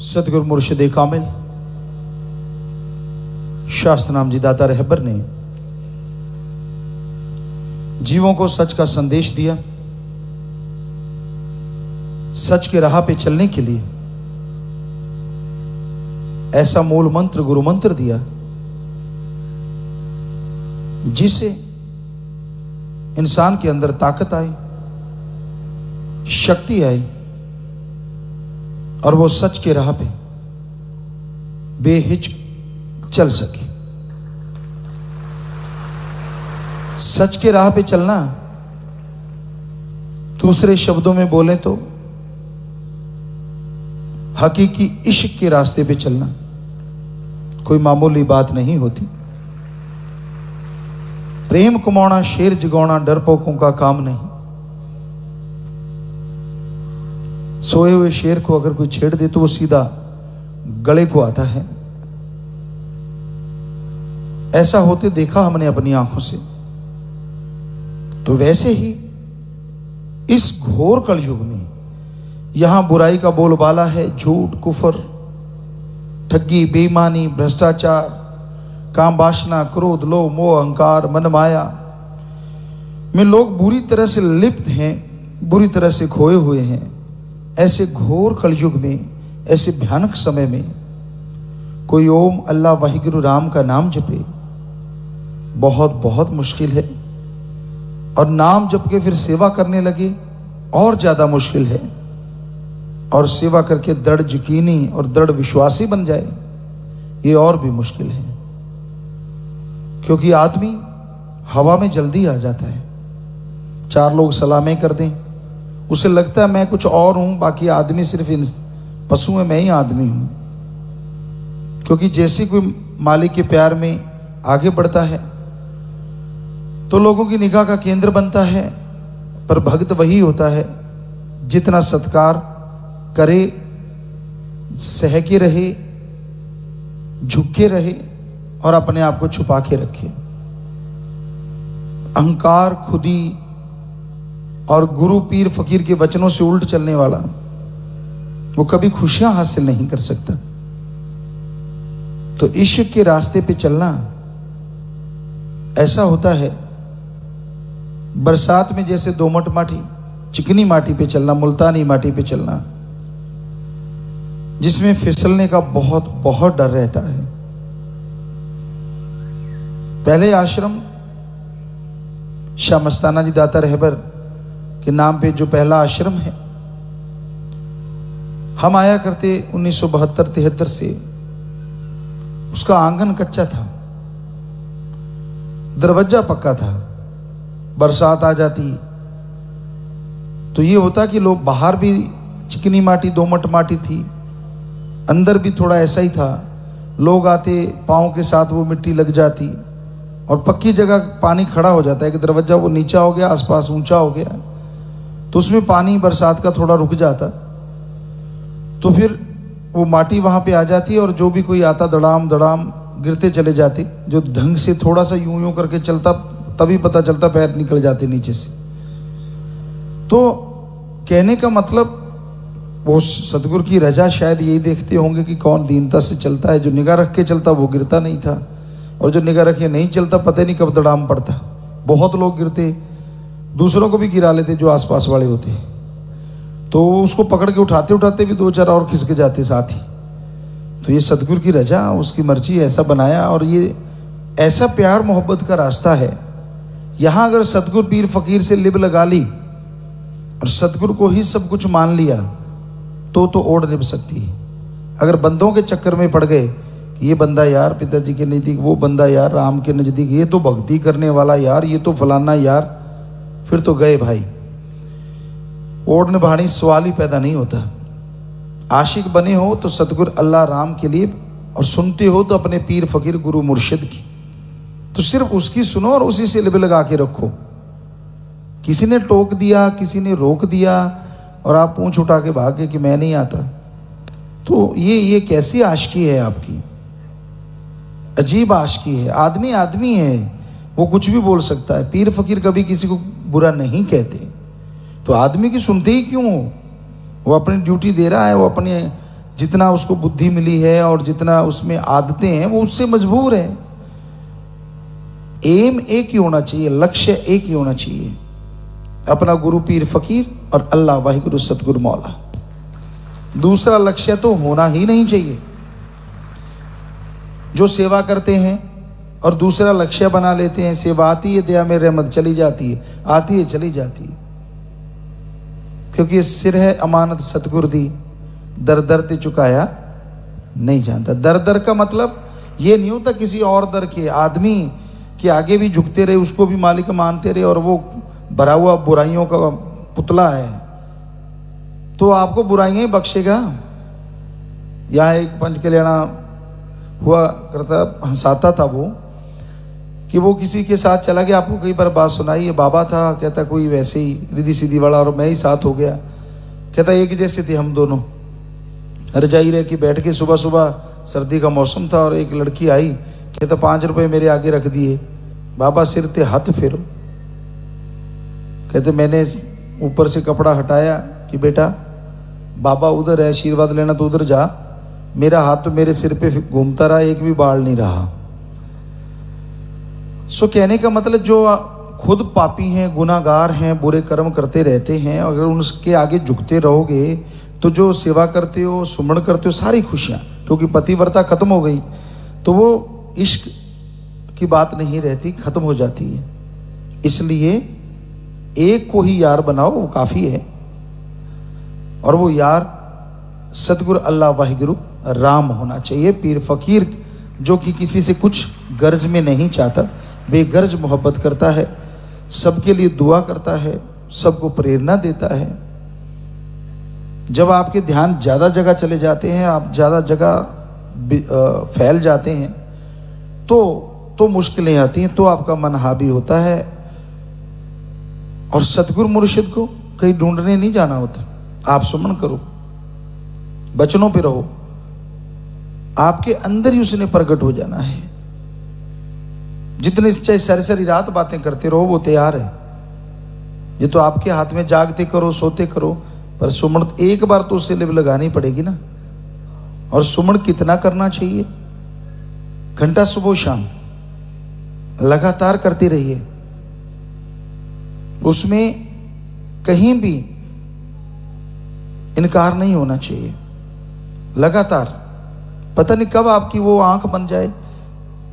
सतगुरु मुर्शिद कामिल शास्त्र नाम जी दाता रहबर ने जीवों को सच का संदेश दिया। सच के राह पे चलने के लिए ऐसा मूल मंत्र गुरु मंत्र दिया जिससे इंसान के अंदर ताकत आए, शक्ति आए और वो सच के राह पे बेहिचक चल सके। सच के राह पे चलना, दूसरे शब्दों में बोलें तो हकीकी इश्क के रास्ते पे चलना कोई मामूली बात नहीं होती। प्रेम कमाना, शेर जगाना डरपोकों का काम नहीं। सोए हुए शेर को अगर कोई छेड़ दे तो वो सीधा गले को आता है। ऐसा होते देखा हमने अपनी आंखों से। तो वैसे ही इस घोर कलयुग में यहां बुराई का बोलबाला है। झूठ, कुफर, ठगी, बेईमानी, भ्रष्टाचार, काम वासना, क्रोध, लोभ, मोह, अहंकार, मन माया में लोग बुरी तरह से लिप्त हैं, बुरी तरह से खोए हुए हैं। ऐसे घोर कलयुग में, ऐसे भयानक समय में कोई ओम अल्लाह वाहिगुरु राम का नाम जपे बहुत बहुत मुश्किल है। और नाम जप के फिर सेवा करने लगे और ज्यादा मुश्किल है। और सेवा करके दृढ़ यकीनी और दृढ़ विश्वासी बन जाए ये और भी मुश्किल है। क्योंकि आदमी हवा में जल्दी आ जाता है। चार लोग सलामें कर दें, उसे लगता है मैं कुछ और हूं, बाकी आदमी सिर्फ इन पशु है, मैं ही आदमी हूं। क्योंकि जैसे कोई मालिक के प्यार में आगे बढ़ता है तो लोगों की निगाह का केंद्र बनता है। पर भक्त वही होता है जितना सत्कार करे, सह के रहे, झुक के रहे और अपने आप को छुपा के रखे। अहंकार, खुदी और गुरु पीर फकीर के वचनों से उल्ट चलने वाला वो कभी खुशियां हासिल नहीं कर सकता। तो इश्क के रास्ते पे चलना ऐसा होता है, बरसात में जैसे दोमट माटी, चिकनी माटी पे चलना, मुल्तानी माटी पे चलना, जिसमें फिसलने का बहुत बहुत डर रहता है। पहले आश्रम शाह मस्ताना जी दाता रहबर के नाम पे जो पहला आश्रम है, हम आया करते 1972-73 से। उसका आंगन कच्चा था, दरवाजा पक्का था। बरसात आ जाती तो ये होता कि लोग बाहर भी चिकनी माटी, दोमट माटी थी, अंदर भी थोड़ा ऐसा ही था। लोग आते, पाँव के साथ वो मिट्टी लग जाती और पक्की जगह पानी खड़ा हो जाता है कि दरवाजा वो नीचा हो गया, आसपास ऊंचा हो गया तो उसमें पानी बरसात का थोड़ा रुक जाता। तो फिर वो माटी वहां पे आ जाती और जो भी कोई आता धड़ाम धड़ाम गिरते चले जाते। जो ढंग से थोड़ा सा यूं यूं करके चलता तभी पता चलता पैर निकल जाते नीचे से। तो कहने का मतलब वो सतगुरु की रजा शायद यही देखते होंगे कि कौन दीनता से चलता है। जो निगाह रख के चलता वो गिरता नहीं था, और जो निगाह रखे नहीं चलता पता नहीं कब दड़ाम पड़ता। बहुत लोग गिरते, दूसरों को भी गिरा लेते जो आसपास वाले होते, तो उसको पकड़ के उठाते उठाते भी दो चार और खिसक जाते साथ ही। तो ये सतगुरु की रजा, उसकी मर्जी ऐसा बनाया। और ये ऐसा प्यार मोहब्बत का रास्ता है। यहां अगर सतगुरु पीर फकीर से लिब लगा ली और सतगुरु को ही सब कुछ मान लिया तो ओढ़ निभ सकती है। अगर बंदों के चक्कर में पड़ गए कि ये बंदा यार पिताजी के नज़दीक, वो बंदा यार राम के नज़दीक, ये तो भक्ति करने वाला यार, ये तो फलाना यार, फिर तो गए भाई। ओढ़ निभानी सवाल ही पैदा नहीं होता। आशिक बने हो तो सतगुरु अल्लाह राम के लिए, और सुनते हो तो अपने पीर फकीर गुरु मुर्शिद की, तो सिर्फ उसकी सुनो और उसी से लिब लगा के रखो। किसी ने टोक दिया, किसी ने रोक दिया और आप पूंछ उठा के भागे कि मैं नहीं आता, तो ये कैसी आशिकी है आपकी? अजीब आशिकी है। आदमी आदमी है, वो कुछ भी बोल सकता है। पीर फकीर कभी किसी को बुरा नहीं कहते। तो आदमी की सुनते ही क्यों हो? वो अपनी ड्यूटी दे रहा है, वो अपने जितना उसको बुद्धि मिली है और जितना उसमें आदतें हैं वो उससे मजबूर है। एम एक ही होना चाहिए, लक्ष्य एक ही होना चाहिए, अपना गुरु पीर फकीर और अल्लाह वाहिगुरु सतगुरु मौला। दूसरा लक्ष्य तो होना ही नहीं चाहिए। जो सेवा करते हैं और दूसरा लक्ष्य बना लेते हैं, सेवा आती है दया में रहमत चली जाती है, आती है चली जाती है, क्योंकि सिर है अमानत सतगुर दी, दर दर ते चुकाया नहीं जानता। दर दर का मतलब ये नहीं होता किसी और दर के, आदमी के आगे भी झुकते रहे, उसको भी मालिक मानते रहे और वो भरा हुआ बुराइयों का पुतला है तो आपको बुराइयां ही बख्शेगा। यहाँ एक पंच कल्याणा हुआ करता, हंसाता था वो, कि वो किसी के साथ चला गया। आपको कई बार बात सुनाई, ये बाबा था, कहता कोई वैसे ही रिद्धि सीधी वाला और मैं ही साथ हो गया। कहता एक जैसे थे हम दोनों, रजाई रह के बैठ के, सुबह सुबह सर्दी का मौसम था और एक लड़की आई, कहता 5 रुपए मेरे आगे रख दिए, बाबा सिर ते हाथ फेरो। कहते मैंने ऊपर से कपड़ा हटाया कि बेटा बाबा उधर है, आशीर्वाद लेना तो उधर जा, मेरा हाथ तो मेरे सिर पे घूमता रहा, एक भी बाल नहीं रहा। सो कहने का मतलब जो खुद पापी हैं, गुनाहगार हैं, बुरे कर्म करते रहते हैं, अगर उनके आगे झुकते रहोगे तो जो सेवा करते हो, सुमरण करते हो, सारी खुशियां, क्योंकि पतिव्रता खत्म हो गई तो वो इश्क की बात नहीं रहती, खत्म हो जाती है। इसलिए एक को ही यार बनाओ, वो काफी है, और वो यार सतगुरु अल्लाह वाहिगुरु राम होना चाहिए, पीर फकीर जो कि किसी से कुछ गर्ज में नहीं चाहता, बेगर्ज मोहब्बत करता है, सबके लिए दुआ करता है, सबको प्रेरणा देता है। जब आपके ध्यान ज़्यादा जगह चले जाते हैं, आप ज़्यादा जगह फैल जाते हैं तो मुश्किलें आती हैं, तो आपका मन हावी होता है। और सतगुरु मुर्शिद को कहीं ढूंढने नहीं जाना होता, आप सुमन करो, बचनों पे रहो, आपके अंदर ही उसने प्रकट हो जाना है। जितने चाहे सारी सारी रात बातें करते रहो, वो तैयार है। ये तो आपके हाथ में, जागते करो सोते करो, पर सुमन एक बार तो उससे लिव लगानी पड़ेगी ना। और सुमन कितना करना चाहिए? घंटा सुबह शाम लगातार करते रहिए, उसमें कहीं भी इनकार नहीं होना चाहिए। लगातार, पता नहीं कब आपकी वो आंख बन जाए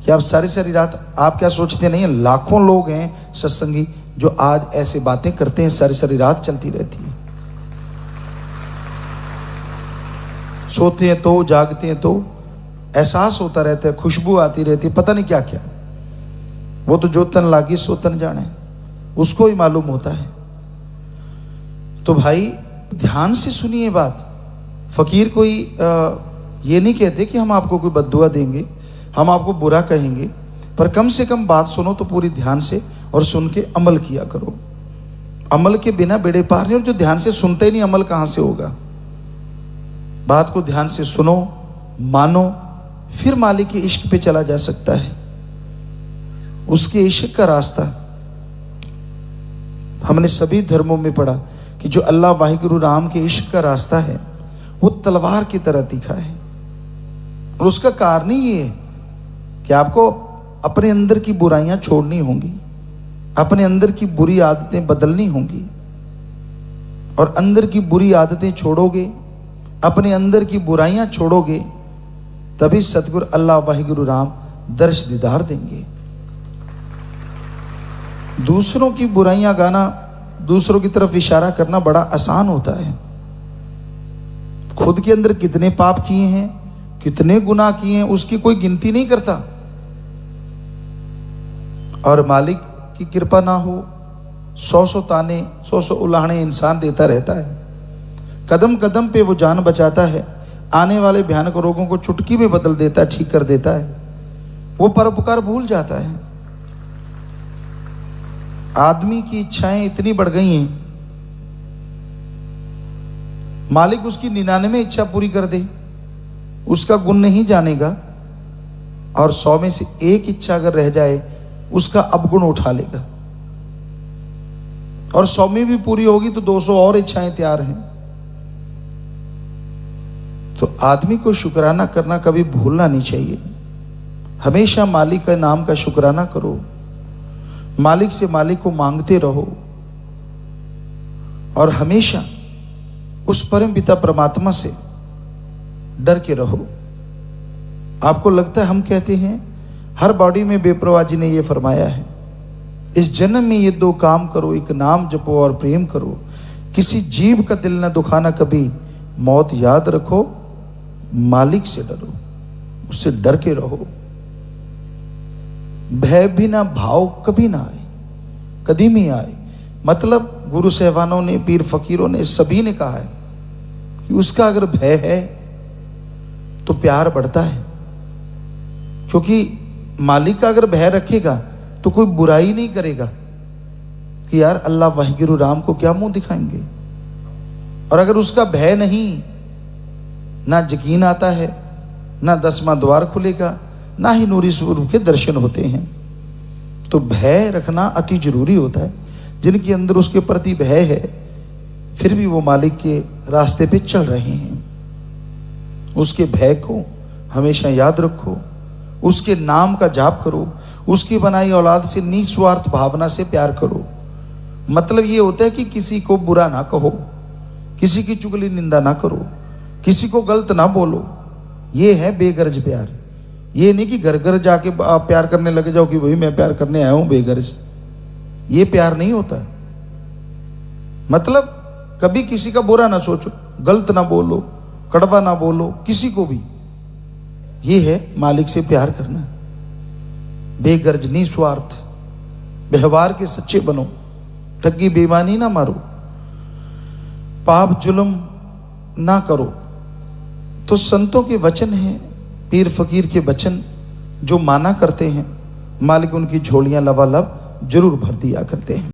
कि आप सारी सारी रात, आप क्या सोचते नहीं है, लाखों लोग हैं सत्संगी जो आज ऐसे बातें करते हैं, सारी सारी रात चलती रहती है, सोते हैं तो, जागते हैं तो, एहसास होता रहता है, खुशबू आती रहती है, पता नहीं क्या क्या। वो तो जो तन लागी सो तन जाने, उसको ही मालूम होता है। तो भाई ध्यान से सुनिए बात। फकीर कोई ये नहीं कहते कि हम आपको कोई बद्दुआ देंगे, हम आपको बुरा कहेंगे, पर कम से कम बात सुनो तो पूरी ध्यान से, और सुन के अमल किया करो। अमल के बिना बेड़े पार नहीं, और जो ध्यान से सुनते ही नहीं, अमल कहाँ से होगा? बात को ध्यान से सुनो, मानो, फिर मालिक के इश्क पे चला जा सकता है। उसके इश्क का रास्ता हमने सभी धर्मों में पढ़ा कि जो अल्लाह वाहिगुरु राम के इश्क का रास्ता है वो तलवार की तरह तीखा है। और उसका कारण ही ये है कि आपको अपने अंदर की बुराइयां छोड़नी होंगी, अपने अंदर की बुरी आदतें बदलनी होंगी, और अंदर की बुरी आदतें छोड़ोगे, अपने अंदर की बुराइयां छोड़ोगे, तभी सतगुरु अल्लाह वाहिगुरु राम दर्श दीदार देंगे। दूसरों की बुराइयां गाना, दूसरों की तरफ इशारा करना बड़ा आसान होता है। खुद के अंदर कितने पाप किए हैं, कितने गुनाह किए हैं, उसकी कोई गिनती नहीं करता। और मालिक की कृपा ना हो, 100 ताने, 100 उलाहने इंसान देता रहता है। कदम कदम पे वो जान बचाता है, आने वाले भयानक रोगों को चुटकी में बदल देता है, ठीक कर देता है। वो परोपकार भूल जाता है। आदमी की इच्छाएं इतनी बढ़ गई हैं, मालिक उसकी 99 इच्छा पूरी कर दे, उसका गुण नहीं जानेगा, और 100 में से एक इच्छा अगर रह जाए उसका अवगुण उठा लेगा। और 100 में भी पूरी होगी तो 200 और इच्छाएं तैयार हैं। तो आदमी को शुक्राना करना कभी भूलना नहीं चाहिए। हमेशा मालिक के नाम का शुक्राना करो, मालिक से मालिक को मांगते रहो और हमेशा उस परम पिता परमात्मा से डर के रहो। आपको लगता है हम कहते हैं हर बॉडी में बेपरवाह जी ने ये फरमाया है, इस जन्म में ये दो काम करो, एक नाम जपो और प्रेम करो, किसी जीव का दिल न दुखाना कभी, मौत याद रखो, मालिक से डरो, उससे डर के रहो। भय भी ना भाव कभी ना आए, कदीम ही आए। मतलब गुरु साहबानों ने, पीर फकीरों ने, सभी ने कहा है कि उसका अगर भय है तो प्यार बढ़ता है, क्योंकि मालिक का अगर भय रखेगा तो कोई बुराई नहीं करेगा कि यार अल्लाह वाहिगुरु राम को क्या मुंह दिखाएंगे। और अगर उसका भय नहीं, ना यकीन आता है, ना 10वां द्वार खुलेगा, ना ही नूरी स्वरूप के दर्शन होते हैं। तो भय रखना अति जरूरी होता है। जिनके अंदर उसके प्रति भय है फिर भी वो मालिक के रास्ते पे चल रहे हैं, उसके भय को हमेशा याद रखो, उसके नाम का जाप करो, उसकी बनाई औलाद से निस्वार्थ भावना से प्यार करो। मतलब ये होता है कि किसी को बुरा ना कहो, किसी की चुगली निंदा ना करो, किसी को गलत ना बोलो। ये है बेगर्ज प्यार। ये नहीं कि घर घर जाके आप प्यार करने लगे जाओ कि भाई मैं प्यार करने आया हूं बेगर्ज। ये प्यार नहीं होता है। मतलब कभी किसी का बुरा ना सोचो, गलत ना बोलो, कड़वा ना बोलो किसी को भी। ये है मालिक से प्यार करना। बेगर्ज निस्वार्थ व्यवहार के सच्चे बनो, ठगी बेईमानी ना मारो, पाप जुल्म ना करो। तो संतों के वचन हैं, पीर फकीर के वचन जो माना करते हैं, मालिक उनकी झोलियां लबालब जरूर भर दिया करते हैं।